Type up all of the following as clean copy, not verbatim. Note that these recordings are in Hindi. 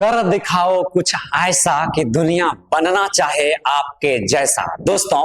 कर दिखाओ कुछ ऐसा कि दुनिया बनना चाहे आपके जैसा। दोस्तों,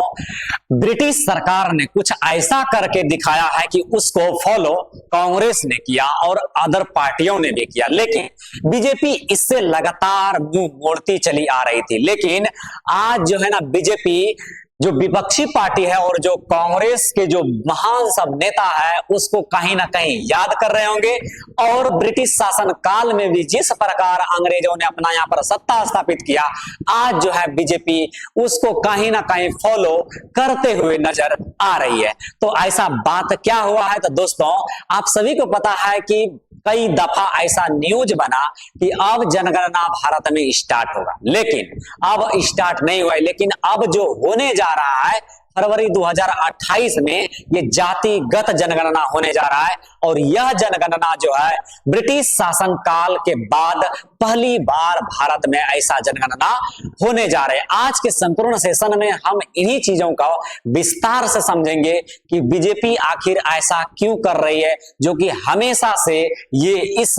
ब्रिटिश सरकार ने कुछ ऐसा करके दिखाया है कि उसको फॉलो कांग्रेस ने किया और अदर पार्टियों ने भी किया, लेकिन बीजेपी इससे लगातार मुंह मोड़ती चली आ रही थी। लेकिन आज जो है ना, बीजेपी जो विपक्षी पार्टी है और जो कांग्रेस के जो महान सब नेता है उसको कहीं ना कहीं याद कर रहे होंगे। और ब्रिटिश शासन काल में भी जिस प्रकार अंग्रेजों ने अपना यहाँ पर सत्ता स्थापित किया, आज जो है बीजेपी उसको कहीं ना कहीं फॉलो करते हुए नजर आ रही है। तो ऐसा बात क्या हुआ है? तो दोस्तों, आप सभी को पता है कि कई दफा ऐसा न्यूज बना कि अब जनगणना भारत में स्टार्ट होगा, लेकिन अब स्टार्ट नहीं हुआ है। लेकिन अब जो होने जा रहा है फरवरी 2028 में, ये जातिगत जनगणना होने जा रहा है। और यह जनगणना जो है ब्रिटिश शासन काल के बाद पहली बार भारत में ऐसा जनगणना होने जा रहे हैं। आज के संपूर्ण सेशन में हम इन्हीं चीजों का विस्तार से समझेंगे कि बीजेपी आखिर ऐसा क्यों कर रही है, जो कि हमेशा से ये इस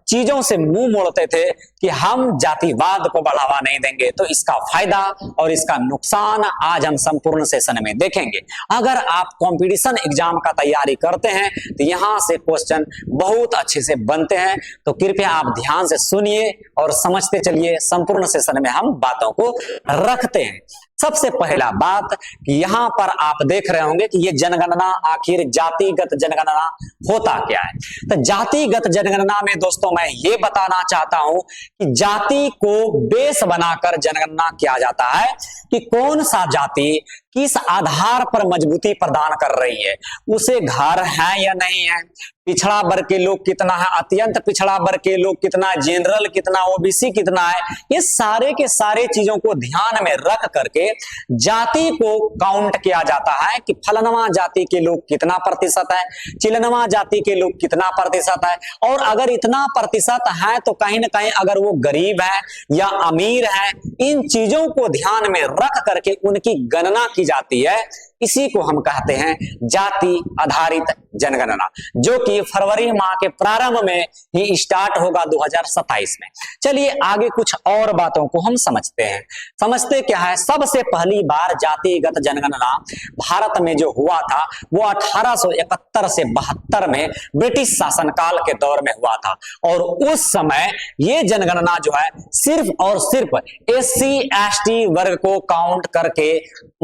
चीजों से मुंह मोड़ते थे कि हम जातिवाद को बढ़ावा नहीं देंगे। तो इसका फायदा और इसका नुकसान आज हम संपूर्ण सेशन में देखेंगे। अगर आप कंपटीशन एग्जाम का तैयारी करते हैं तो यहां से क्वेश्चन बहुत अच्छे से बनते हैं, तो कृपया आप ध्यान से सुनिए और समझते चलिए। संपूर्ण सेशन में हम बातों को रखते हैं। सबसे पहला बात कि यहां पर आप देख रहे होंगे कि ये जनगणना आखिर जातिगत जनगणना होता क्या है। तो जातिगत जनगणना में दोस्तों मैं ये बताना चाहता हूं कि जाति को बेस बनाकर जनगणना किया जाता है कि कौन सा जाति किस आधार पर मजबूती प्रदान कर रही है, उसे घर है या नहीं है, पिछड़ा वर्ग के लोग कितना है, अत्यंत पिछड़ा वर्ग के लोग कितना है, जनरल कितना, ओबीसी कितना है। ये सारे के सारे चीजों को ध्यान में रख करके जाति को काउंट किया जाता है कि फलनवा जाति के लोग कितना प्रतिशत है, चिलनवा जाति के लोग कितना प्रतिशत है। और अगर इतना प्रतिशत है तो कहीं ना कहीं अगर वो गरीब है या अमीर है, इन चीजों को ध्यान में रख करके उनकी गणना की जाती है। इसी को हम कहते हैं जाति आधारित जनगणना, जो कि फरवरी माह के प्रारंभ में ही स्टार्ट होगा 2027 में। चलिए आगे कुछ और बातों को हम समझते हैं। समझते क्या है? सबसे पहली बार जातिगत जनगणना भारत में जो हुआ था वो 1871 से 72 में ब्रिटिश शासनकाल के दौर में हुआ था। और उस समय ये जनगणना जो है सिर्फ और सिर्फ SC ST वर्ग को काउंट करके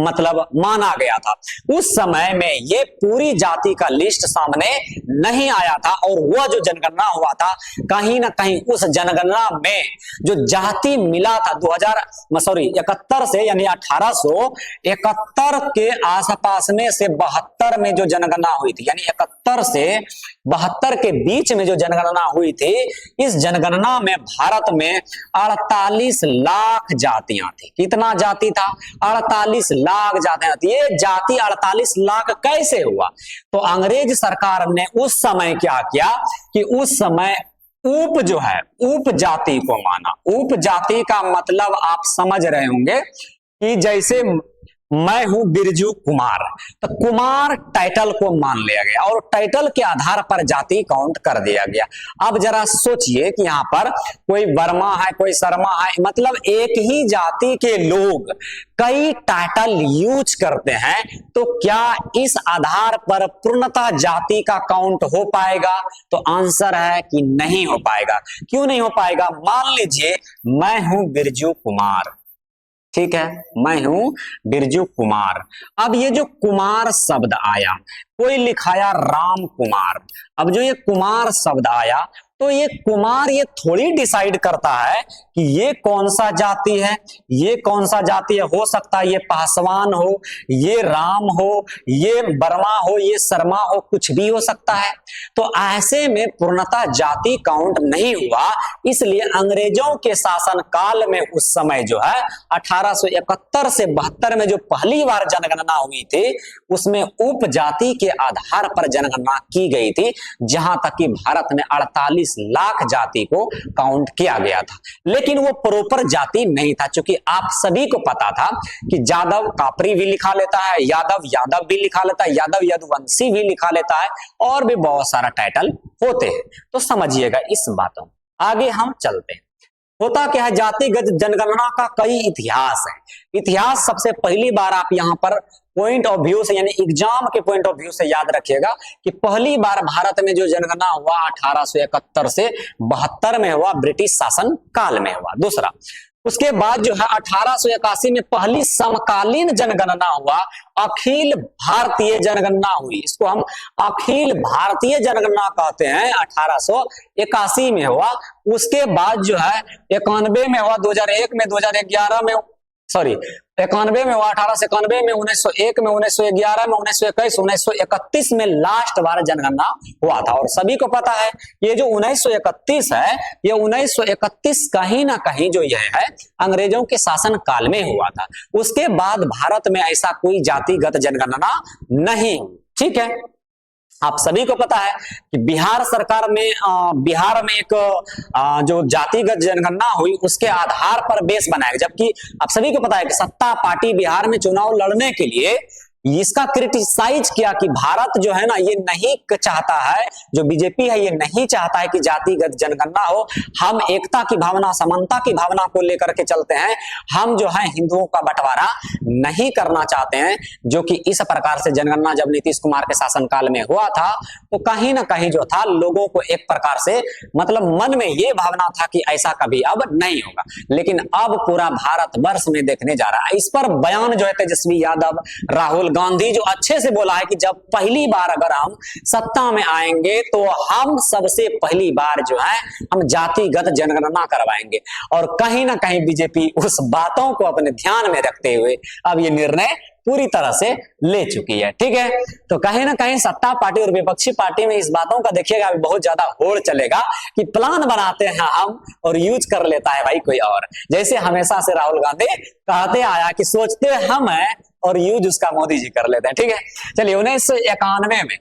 मतलब माना गया था। उस समय में ये पूरी जाति का लिस्ट सामने नहीं आया था। और वह जो जनगणना हुआ था, कहीं ना कहीं उस जनगणना में जो जाति मिला था 71 से, यानी 1871 के आसपास में से 72 में जो जनगणना हुई थी, यानी 71 से 72 के बीच में जो जनगणना हुई थी, इस जनगणना में भारत में 48 लाख जातियां थी। कितना जाति था? 48 लाख जातियां थी। ये जाति 48 लाख कैसे हुआ? तो अंग्रेज सरकार ने उस समय क्या किया कि उस समय उप जो है उप जाति को माना। उप जाति का मतलब आप समझ रहे होंगे कि जैसे मैं हूं बिरजू कुमार, तो कुमार टाइटल को मान लिया गया और टाइटल के आधार पर जाति काउंट कर दिया गया। अब जरा सोचिए कि यहाँ पर कोई वर्मा है, कोई शर्मा है, मतलब एक ही जाति के लोग कई टाइटल यूज करते हैं, तो क्या इस आधार पर पूर्णतः जाति का काउंट हो पाएगा? तो आंसर है कि नहीं हो पाएगा। क्यों नहीं हो पाएगा? मान लीजिए मैं हूं बिरजू कुमार, ठीक है, मैं हूं बिरजू कुमार। अब ये जो कुमार शब्द आया, कोई लिखाया राम कुमार। अब जो ये कुमार शब्द आया, तो ये कुमार ये थोड़ी डिसाइड करता है कि ये कौन सा जाति है, ये कौन सा जाति है। हो सकता है ये पासवान हो, ये राम हो, ये वर्मा हो, ये शर्मा हो, कुछ भी हो सकता है। तो ऐसे में पूर्णतः जाति काउंट नहीं हुआ। इसलिए अंग्रेजों के शासन काल में उस समय जो है 1871 से 72 में जो पहली बार जनगणना हुई थी, उसमें उप जाति के आधार पर जनगणना की गई थी, जहां तक कि भारत में 48 लाख जाति को काउंट किया गया था। लेकिन वो प्रॉपर जाति नहीं था, क्योंकि आप सभी को पता था कि यादव कापरी भी लिखा लेता है, यादव यादव भी लिखा लेता है, यादव यदुवंशी भी लिखा लेता है, और भी बहुत सारा टाइटल होते हैं। तो समझिएगा इस बातों। आगे हम चलते हैं। होता क्या है, जातिगत जनगणना का कई इतिहास है। इतिहास सबसे पहली बार आप यहाँ पर पॉइंट ऑफ व्यू से यानी एग्जाम के पॉइंट ऑफ व्यू से याद रखिएगा कि पहली बार भारत में जो जनगणना हुआ 1871 से 72 में हुआ, ब्रिटिश शासन काल में हुआ। दूसरा, उसके बाद जो है 1881 में पहली समकालीन जनगणना हुआ, अखिल भारतीय जनगणना हुई। इसको हम अखिल भारतीय जनगणना कहते हैं, 1881 में हुआ। उसके बाद जो है 91 में हुआ, 2001 में, 2011 में, सॉरी 91 में हुआ, 1891 में, 1901 में, 1911 में, 1921, 1931 में लास्ट बार जनगणना हुआ था। और सभी को पता है ये जो 1931 है, ये 1931 कहीं ना कहीं जो यह है अंग्रेजों के शासन काल में हुआ था। उसके बाद भारत में ऐसा कोई जातिगत जनगणना नहीं हुई। ठीक है, आप सभी को पता है कि बिहार सरकार में बिहार में एक जो जातिगत जनगणना हुई उसके आधार पर बेस बनाया, जबकि आप सभी को पता है कि सत्ता पार्टी बिहार में चुनाव लड़ने के लिए इसका क्रिटिसाइज किया कि भारत जो है ना ये नहीं चाहता है, जो बीजेपी है ये नहीं चाहता है कि जातिगत जनगणना हो। हम एकता की भावना, समानता की भावना को लेकर के चलते हैं। हम जो है हिंदुओं का बंटवारा नहीं करना चाहते हैं, जो कि इस प्रकार से जनगणना जब नीतीश कुमार के शासनकाल में हुआ था तो कहीं ना कहीं जो था लोगों को एक प्रकार से मतलब मन में ये भावना था कि ऐसा कभी अब नहीं होगा। लेकिन अब पूरा भारत वर्ष में देखने जा रहा है। इस पर बयान जो है तेजस्वी यादव, राहुल गांधी जो अच्छे से बोला है कि जब पहली बार अगर हम सत्ता में आएंगे तो हम सबसे पहली बार जो है हम जातिगत जनगणना करवाएंगे। और कहीं ना कहीं बीजेपी उस बातों को अपने ध्यान में रखते हुए अब ये निर्णय पूरी तरह से ले चुकी है। ठीक है, तो कहीं ना कहीं सत्ता पार्टी और विपक्षी पार्टी में इस बातों का देखिएगा अभी बहुत ज्यादा होड़ चलेगा कि प्लान बनाते हैं हम और यूज कर लेता है भाई कोई और। जैसे हमेशा से राहुल गांधी कहते आया कि सोचते हम हैं और यूज उसका मोदी जी कर लेते हैं। ठीक है, चलिए 1991 में,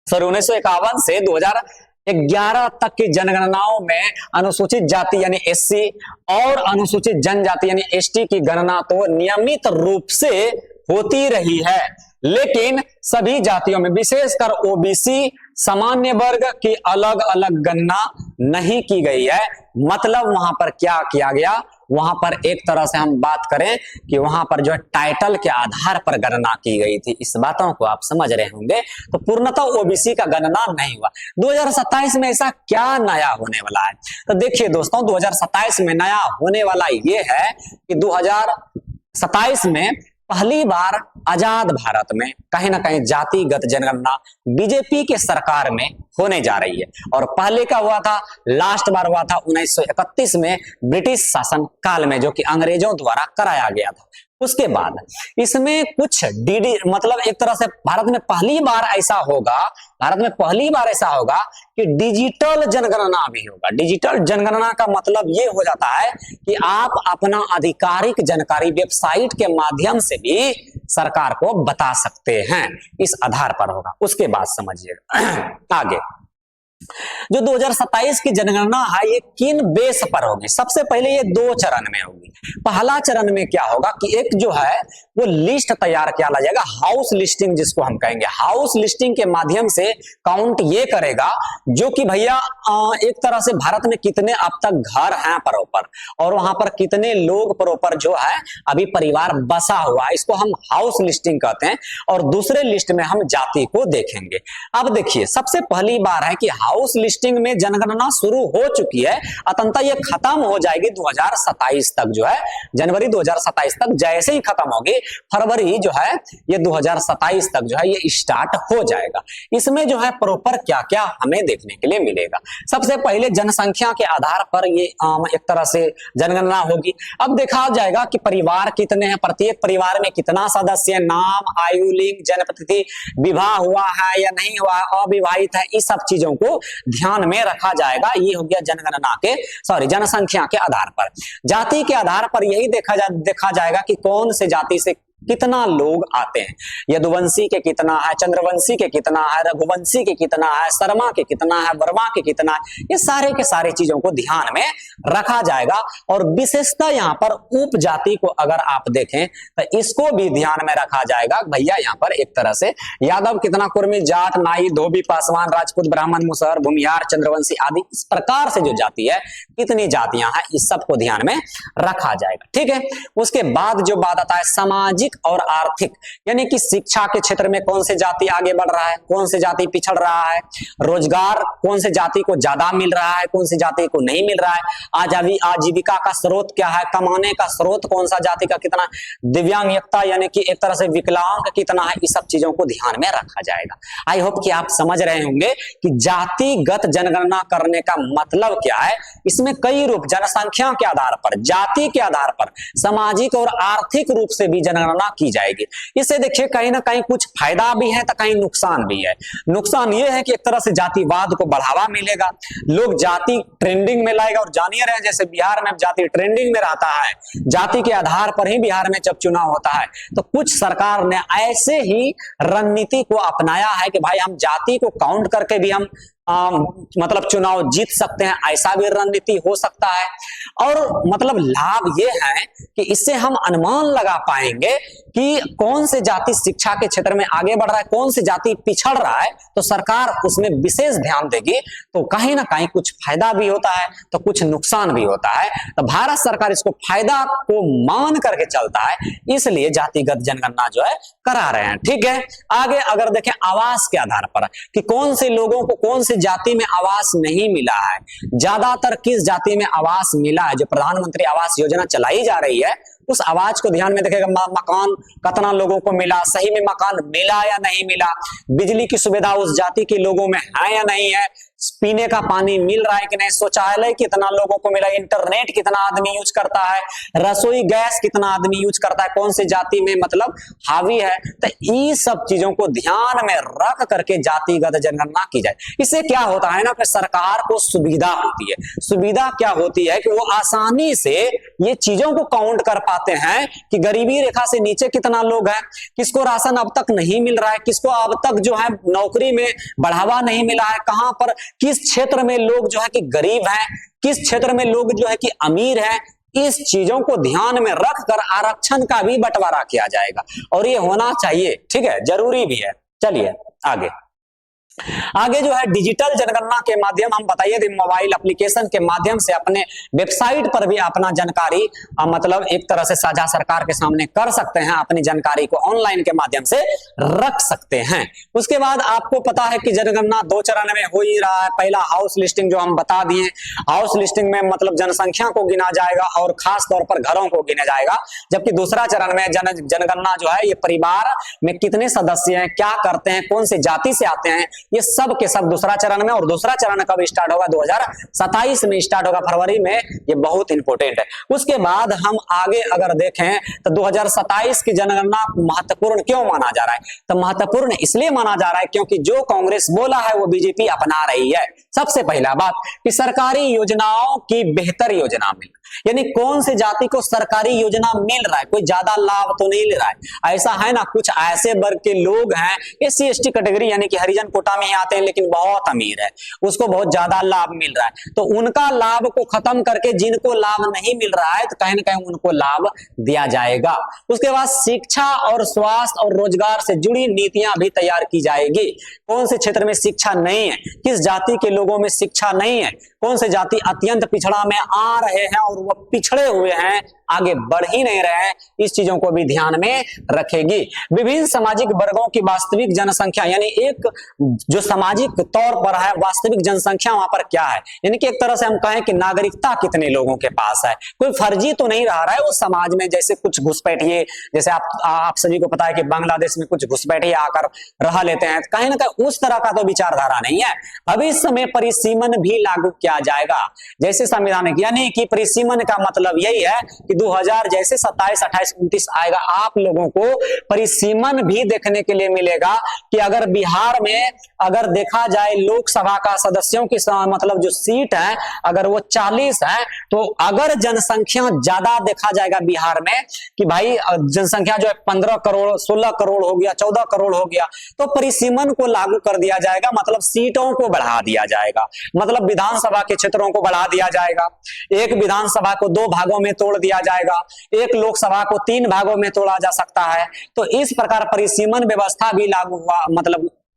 सॉरी 1951 से 2011 तक की जनगणनाओं में अनुसूचित जाति यानी एससी और अनुसूचित जनजाति यानी एसटी की गणना तो नियमित रूप से होती रही है, लेकिन सभी जातियों में विशेषकर ओबीसी सामान्य वर्ग की अलग अलग गणना नहीं की गई है। मतलब वहां पर क्या किया गया, वहां पर एक तरह से हम बात करें कि वहां पर जो है टाइटल के आधार पर गणना की गई थी। इस बातों को आप समझ रहे होंगे। तो पूर्णतः ओबीसी का गणना नहीं हुआ। 2027 में ऐसा क्या नया होने वाला है, तो देखिए दोस्तों 2027 में नया होने वाला ये है कि 2027 में पहली बार आजाद भारत में कहीं ना कहीं जातिगत जनगणना बीजेपी के सरकार में होने जा रही है। और पहले का हुआ था, लास्ट बार हुआ था 1931 में ब्रिटिश शासन काल में, जो कि अंग्रेजों द्वारा कराया गया था। उसके बाद इसमें कुछ डीडी मतलब एक तरह से भारत में पहली बार ऐसा होगा, भारत में पहली बार ऐसा होगा कि डिजिटल जनगणना भी होगा। डिजिटल जनगणना का मतलब ये हो जाता है कि आप अपना आधिकारिक जानकारी वेबसाइट के माध्यम से भी सरकार को बता सकते हैं, इस आधार पर होगा। उसके बाद समझिएगा आगे जो 2027 की जनगणना है ये किन बेस पर होगी। सबसे पहले ये 2 चरण में होगी। पहला चरण में क्या होगा कि एक जो है वो लिस्ट तैयार किया जाएगा, हाउस लिस्टिंग जिसको हम कहेंगे। हाउस लिस्टिंग के माध्यम से काउंट ये करेगा जो कि भैया एक तरह से भारत में कितने अब तक घर हैं प्रॉपर, और वहां पर कितने लोग प्रॉपर जो है अभी परिवार बसा हुआ है, इसको हम हाउस लिस्टिंग कहते हैं। और दूसरे लिस्ट में हम जाति को देखेंगे। अब देखिए सबसे पहली बार है कि हाउस लिस्टिंग में जनगणना शुरू हो चुकी है, अतंता ये खत्म हो जाएगी 2027 तक, जो है जनवरी 2027 तक। जैसे ही खत्म होगी फरवरी जो है ये 2027 तक जो है ये स्टार्ट हो जाएगा। इसमें जो है प्रॉपर क्या क्या हमें देखने के लिए मिलेगा। सबसे पहले जनसंख्या के आधार पर ये एक तरह से जनगणना होगी। अब देखा जाएगा कि परिवार कितने हैं, प्रत्येक परिवार में कितना सदस्य, नाम, आयु, लिंग, जन्मतिथि, विवाह हुआ है या नहीं हुआ, अविवाहित है, इस सब चीजों को ध्यान में रखा जाएगा। ये हो गया जनगणना के जनसंख्या के आधार पर। जाति के आधार पर यही देखा जाएगा कि कौन से जाति से कितना लोग आते हैं, यदुवंशी के कितना है, चंद्रवंशी के कितना है, रघुवंशी के कितना है, शर्मा के कितना है, वर्मा के कितना है, ये सारे के सारे चीजों को ध्यान में रखा जाएगा। और विशेषता यहाँ पर उपजाति को अगर आप देखें तो इसको भी ध्यान में रखा जाएगा। भैया यहाँ पर एक तरह से यादव कितना, कुर्मी, जाट, नाई, धोबी, पासवान, राजपूत, ब्राह्मण, मुसहर, भूमिहार, चंद्रवंशी आदि इस प्रकार से जो जाति है, कितनी जातियां हैं, इस सब को ध्यान में रखा जाएगा। ठीक है, उसके बाद जो बात आता है सामाजिक और आर्थिक, यानी कि शिक्षा के क्षेत्र में कौन से जाति आगे बढ़ रहा है, कौन से जाति पिछड़ रहा है, रोजगार कौन से जाति को ज्यादा मिल रहा है, कौन सी जाति को नहीं मिल रहा है, आजीविका का स्रोत क्या है, कमाने का स्रोत कौन सा जाति का कितना, दिव्यांगता यानी कि एक तरह से विकलांग कितना है, इस सब चीजों को ध्यान में रखा जाएगा। आई होप कि आप समझ रहे होंगे कि जातिगत जनगणना करने का मतलब क्या है। इसमें कई रूप, जनसंख्या के आधार पर, जाति के आधार पर, सामाजिक और आर्थिक रूप से भी जनगणना की जाएगी। इससे देखिए कहीं ना कहीं कुछ फायदा भी है तो कहीं नुकसान भी है। नुकसान यह है कि एक तरह से जातिवाद को बढ़ावा मिलेगा, लोग जाति ट्रेंडिंग में लाएगा। और जानिए रहे जैसे बिहार में जाति ट्रेंडिंग में रहता है, जाति के आधार पर ही बिहार में जब चुनाव होता है तो कुछ सरकार ने ऐसे ही रणनीति को अपनाया है कि भाई हम जाति को काउंट करके भी हम मतलब चुनाव जीत सकते हैं, ऐसा भी रणनीति हो सकता है। और मतलब लाभ ये है कि इससे हम अनुमान लगा पाएंगे कि कौन से जाति शिक्षा के क्षेत्र में आगे बढ़ रहा है, कौन सी जाति पिछड़ रहा है, तो सरकार उसमें विशेष ध्यान देगी। तो कहीं ना कहीं कुछ फायदा भी होता है तो कुछ नुकसान भी होता है। तो भारत सरकार इसको फायदा को मान करके चलता है, इसलिए जातिगत जनगणना जो है करा रहे हैं। ठीक है, आगे अगर देखें आवास के आधार पर कि कौन से लोगों को कौन से जाति में आवास नहीं मिला है, ज्यादातर किस जाति में आवास मिला है। जो प्रधानमंत्री आवास योजना चलाई जा रही है उस आवाज को ध्यान में देखेगा, मकान कितना लोगों को मिला, सही में मकान मिला या नहीं मिला, बिजली की सुविधा उस जाति के लोगों में है या नहीं है, पीने का पानी मिल रहा है कि नहीं, शौचालय कितना लोगों को मिला, इंटरनेट कितना आदमी यूज करता है, रसोई गैस कितना आदमी यूज करता है, कौन से जाति में मतलब हावी है। तो ये सब चीजों को ध्यान में रख करके जातिगत जनगणना की जाए। इससे क्या होता है ना कि सरकार को सुविधा होती है। सुविधा क्या होती है कि वो आसानी से ये चीजों को काउंट कर पाते हैं कि गरीबी रेखा से नीचे कितना लोग हैं, किसको राशन अब तक नहीं मिल रहा है, किसको अब तक जो है नौकरी में बढ़ावा नहीं मिला है, कहां पर किस क्षेत्र में लोग जो है कि गरीब हैं, किस क्षेत्र में लोग जो है कि अमीर हैं। इस चीजों को ध्यान में रखकर आरक्षण का भी बंटवारा किया जाएगा और ये होना चाहिए। ठीक है, जरूरी भी है। चलिए आगे जो है डिजिटल जनगणना के माध्यम हम बताइए थे, मोबाइल एप्लीकेशन के माध्यम से अपने वेबसाइट पर भी अपना जानकारी मतलब एक तरह से साझा सरकार के सामने कर सकते हैं, अपनी जानकारी को ऑनलाइन के माध्यम से रख सकते हैं। उसके बाद आपको पता है कि जनगणना 2 चरण में हो ही रहा है। पहला हाउस लिस्टिंग जो हम बता दिए, हाउस लिस्टिंग में मतलब जनसंख्या को गिना जाएगा और खास तौर पर घरों को गिना जाएगा, जबकि दूसरा चरण में जनगणना जो है ये परिवार में कितने सदस्य हैं, क्या करते हैं, कौन से जाति से आते हैं, ये सब के सब दूसरा चरण में। और दूसरा चरण कब स्टार्ट होगा, 2027 में स्टार्ट होगा, फरवरी में। ये बहुत इंपॉर्टेंट है। उसके बाद हम आगे अगर देखें तो 2027 की जनगणना महत्वपूर्ण क्यों माना जा रहा है, तो महत्वपूर्ण इसलिए माना जा रहा है क्योंकि जो कांग्रेस बोला है वो बीजेपी अपना रही है। सबसे पहला बात कि सरकारी योजनाओं की बेहतर योजना मिल, यानी कौन से जाति को सरकारी योजना मिल रहा है, कोई ज्यादा लाभ तो नहीं ले रहा है। ऐसा है ना, कुछ ऐसे वर्ग के लोग हैं SC ST कैटेगरी यानी कि हरिजन कोटा में ही आते हैं लेकिन बहुत अमीर है, उसको बहुत ज्यादा लाभ मिल रहा है, तो उनका लाभ को खत्म करके जिनको लाभ नहीं मिल रहा है तो कहीं ना कहीं उनको लाभ दिया जाएगा। उसके बाद शिक्षा और स्वास्थ्य और रोजगार से जुड़ी नीतियां भी तैयार की जाएगी। कौन से क्षेत्र में शिक्षा नहीं है, किस जाति के लोगों में शिक्षा नहीं है, कौन से जाति अत्यंत पिछड़ा में आ रहे हैं और वो पिछड़े हुए हैं, आगे बढ़ ही नहीं रहे हैं, इस चीजों को भी ध्यान में रखेगी। विभिन्न सामाजिक वर्गों की वास्तविक जनसंख्या, यानी एक जो सामाजिक तौर पर है वास्तविक जनसंख्या वहां पर क्या है, यानी कि एक तरह से हम कहें कि नागरिकता कितने लोगों के पास है, कोई फर्जी तो नहीं रह रहा है उस समाज में। जैसे कुछ घुसपैठिए, जैसे आप सभी को पता है कि बांग्लादेश में कुछ घुसपैठिए आकर रह लेते हैं, कहीं ना कहीं उस तरह का तो विचारधारा नहीं है। भविष्य में परिसीमन भी लागू किया जाएगा, जैसे संविधानिक, यानी कि परिसीमन का मतलब यही है कि 2000 जैसे 27, 28, 29 आएगा, आप लोगों को परिसीमन भी देखने के लिए मिलेगा कि अगर बिहार में अगर देखा जाए लोकसभा का सदस्यों की मतलब जो सीट है अगर वो 40 है, तो अगर जनसंख्या ज्यादा देखा जाएगा बिहार में कि भाई जनसंख्या जो है 15 करोड़ 16 करोड़ हो गया, 14 करोड़ हो गया, तो परिसीमन को लागू कर दिया जाएगा, मतलब सीटों को बढ़ा दिया जाएगा, मतलब विधानसभा के क्षेत्रों को बढ़ा दिया जाएगा। एक विधानसभा को 2 भागों में तोड़ दिया जाएगा, एक लोकसभा को 3 भागों में तोड़ा जा सकता है। तो इस प्रकार परिसीमन व्यवस्था भी लागू हुआ,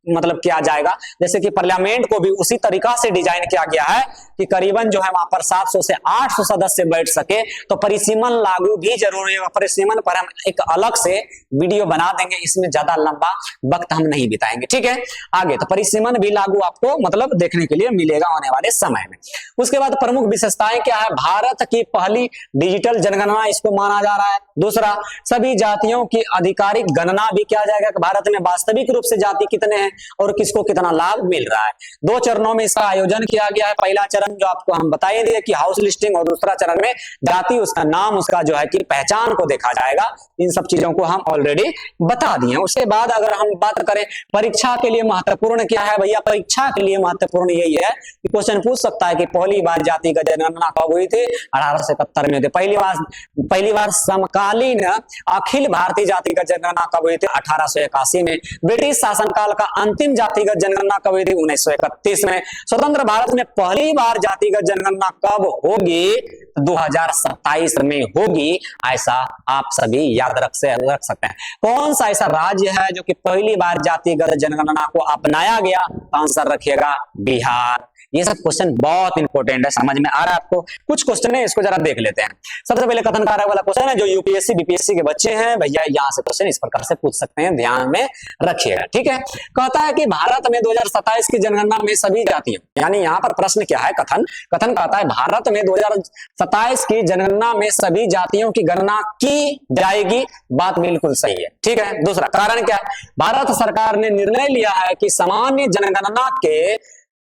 मतलब किया जाएगा। जैसे कि पार्लियामेंट को भी उसी तरीका से डिजाइन किया गया है कि करीबन जो है वहां पर 700 से 800 सदस्य बैठ सके, तो परिसीमन लागू भी जरूरी है। परिसीमन पर हम एक अलग से वीडियो बना देंगे, इसमें ज्यादा लंबा वक्त हम नहीं बिताएंगे, ठीक है। आगे तो परिसीमन भी लागू आपको मतलब देखने के लिए मिलेगा आने वाले समय में। उसके बाद प्रमुख विशेषताएं क्या है, भारत की पहली डिजिटल जनगणना इसको माना जा रहा है। दूसरा, सभी जातियों की आधिकारिक गणना भी किया जाएगा कि भारत में वास्तविक रूप से जाति कितने हैं और किसको कितना लाभ मिल रहा है। 2 चरणों में इसका आयोजन किया गया है। पहला चरण जो आपको हम बताए दिए कि हाउस लिस्टिंग, और दूसरा चरण में जाति, उसका नाम, उसका जो है कि पहचान को देखा जाएगा। इन सब चीजों को हम ऑलरेडी बता दिए। उसके बाद अगर हम बात करें परीक्षा के लिए महत्वपूर्ण क्या है, भैया परीक्षा के लिए महत्वपूर्ण यही है कि क्वेश्चन पूछ सकता है कि पहली बार जातिगत जनगणना कब हुई थी, 1871 में हुई थी। पहली बार समकालीन अखिल भारतीय जातिगत जनगणना कब हुई थी, 1881 में। ब्रिटिश शासनकाल का अंतिम जातिगत जनगणना कब हुई थी, 1931 में। स्वतंत्र भारत में पहली बार जातिगत जनगणना कब होगी, 2027 में होगी, ऐसा आप सभी याद रख सकते हैं। कौन सा ऐसा राज्य है जो कि पहली बार जातिगत जनगणना को अपनाया गया, आंसर रखिएगा बिहार। ये सब क्वेश्चन बहुत इंपॉर्टेंट है, समझ में आ रहा है आपको। कुछ क्वेश्चन है, इसको जरा देख लेते हैं। सबसे पहले कथन कारक वाला क्वेश्चन है, जो यूपीएससी बीपीएससी के बच्चे हैं भैया, यहां से क्वेश्चन इस प्रकार से पूछ सकते हैं, ध्यान में रखिएगा, ठीक है। कहता है कि भारत में 2027 की जनगणना में सभी जातियों, यानी यहाँ पर प्रश्न क्या है, कथन कहता है भारत में 2027 की जनगणना में सभी जातियों की गणना की जाएगी। बात बिल्कुल सही है, ठीक है। दूसरा कारण क्या है, भारत सरकार ने निर्णय लिया है कि सामान्य जनगणना के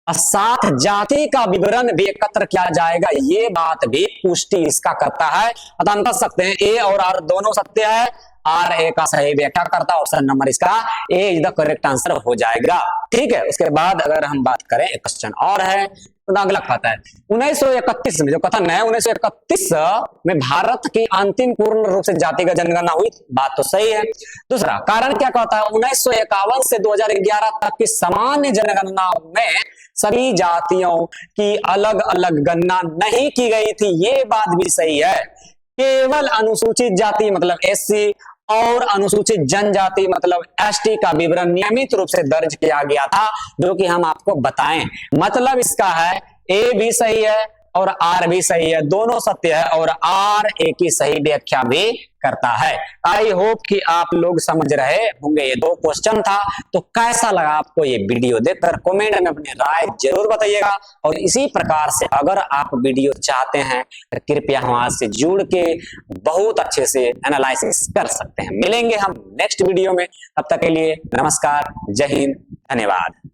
साथ जाति का विवरण भी एकत्र किया जाएगा। ये बात भी पुष्टि इसका करता है। अतः कर सकते हैं ए और आर दोनों सत्य है, आर ए का सही व्याख्या करता है। ऑप्शन नंबर इसका ए इज द करेक्ट आंसर हो जाएगा, ठीक है। उसके बाद अगर हम बात करें, एक क्वेश्चन और है, तो अगला खाता है 1931 में जो कथन है, 1931 में भारत की अंतिम पूर्ण रूप से जातिगत जनगणना हुई। बात तो सही है। दूसरा कारण क्या कहता है, 1951 से 2011 तक की सामान्य जनगणना में सभी जातियों की अलग अलग गणना नहीं की गई थी। ये बात भी सही है। केवल अनुसूचित जाति मतलब एससी और अनुसूचित जनजाति मतलब एसटी का विवरण नियमित रूप से दर्ज किया गया था, जो कि हम आपको बताएं। मतलब इसका है ए भी सही है और आर भी सही है, दोनों सत्य है, और आर ए की सही व्याख्या भी करता है। आई होप कि आप लोग समझ रहे होंगे। ये 2 क्वेश्चन था, तो कैसा लगा आपको ये वीडियो देखकर कमेंट में अपनी राय जरूर बताइएगा। और इसी प्रकार से अगर आप वीडियो चाहते हैं तो कृपया हमारे से जुड़ के बहुत अच्छे से एनालिसिस कर सकते हैं। मिलेंगे हम नेक्स्ट वीडियो में, तब तक के लिए नमस्कार, जय हिंद, धन्यवाद।